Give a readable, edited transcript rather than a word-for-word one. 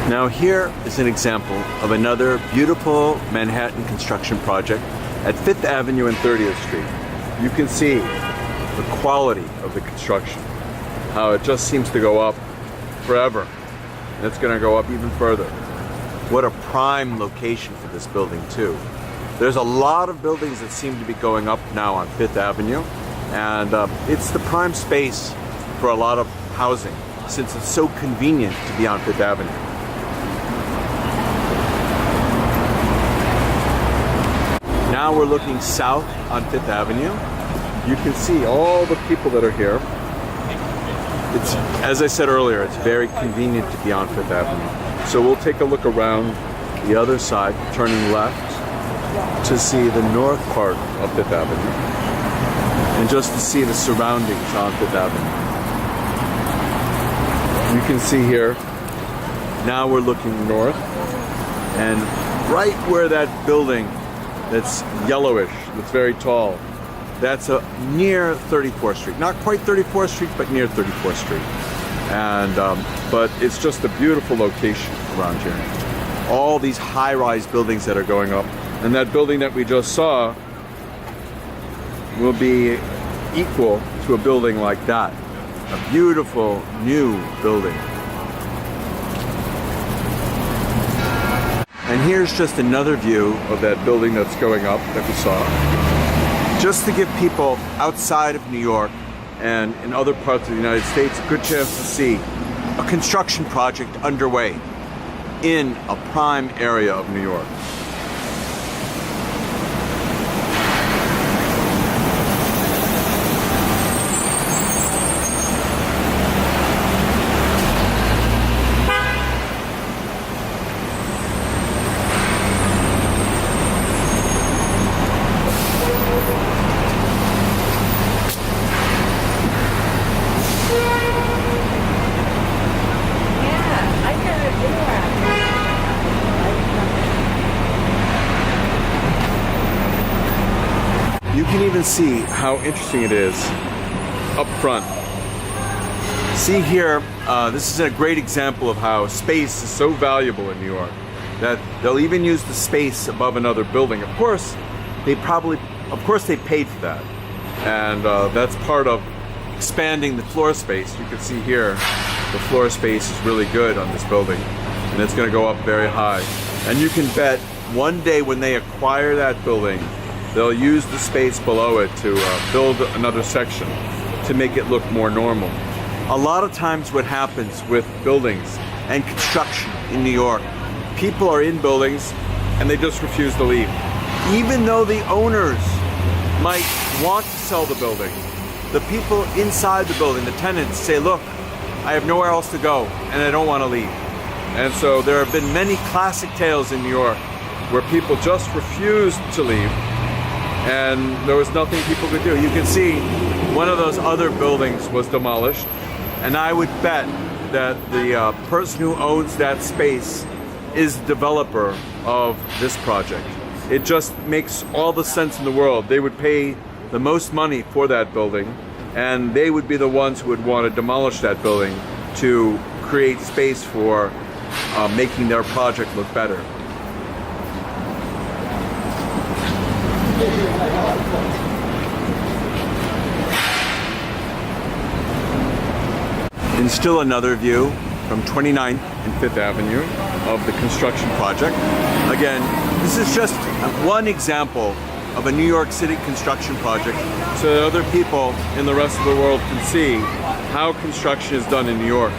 Now here is an example of another beautiful Manhattan construction project at 5th Avenue and 30th Street. You can see the quality of the construction, how it just seems to go up forever, and it's going to go up even further. What a prime location for this building too. There's a lot of buildings that seem to be going up now on 5th Avenue, and it's the prime space for a lot of housing since it's so convenient to be on 5th Avenue. Now we're looking south on 5th Avenue. You can see all the people that are here. It's, as I said earlier, it's very convenient to be on 5th Avenue. So we'll take a look around the other side, turning left to see the north part of 5th Avenue and just to see the surroundings on 5th Avenue. You can see here, now we're looking north, and right where that building that's yellowish, that's very tall, that's near 34th Street. Not quite 34th Street, but near 34th Street. And but it's just a beautiful location around here. All these high-rise buildings that are going up, and that building that we just saw will be equal to a building like that. A beautiful new building. And here's just another view of that building that's going up that we saw. Just to give people outside of New York and in other parts of the United States a good chance to see a construction project underway in a prime area of New York. You can even see how interesting it is up front. See here, this is a great example of how space is so valuable in New York that they'll even use the space above another building. Of course, they paid for that, and that's part of expanding the floor space. You can see here, the floor space is really good on this building, and it's going to go up very high. And you can bet one day when they acquire that building, they'll use the space below it to build another section to make it look more normal. A lot of times what happens with buildings and construction in New York, people are in buildings and they just refuse to leave. Even though the owners might want to sell the building, the people inside the building, the tenants, say, look, I have nowhere else to go and I don't want to leave. And so there have been many classic tales in New York where people just refused to leave, and there was nothing people could do. You can see one of those other buildings was demolished, and I would bet that the person who owns that space is the developer of this project. It just makes all the sense in the world. They would pay the most money for that building, and they would be the ones who would want to demolish that building to create space for making their project look better. And still another view from 29th and 5th Avenue of the construction project. Again, this is just one example of a New York City construction project so that other people in the rest of the world can see how construction is done in New York.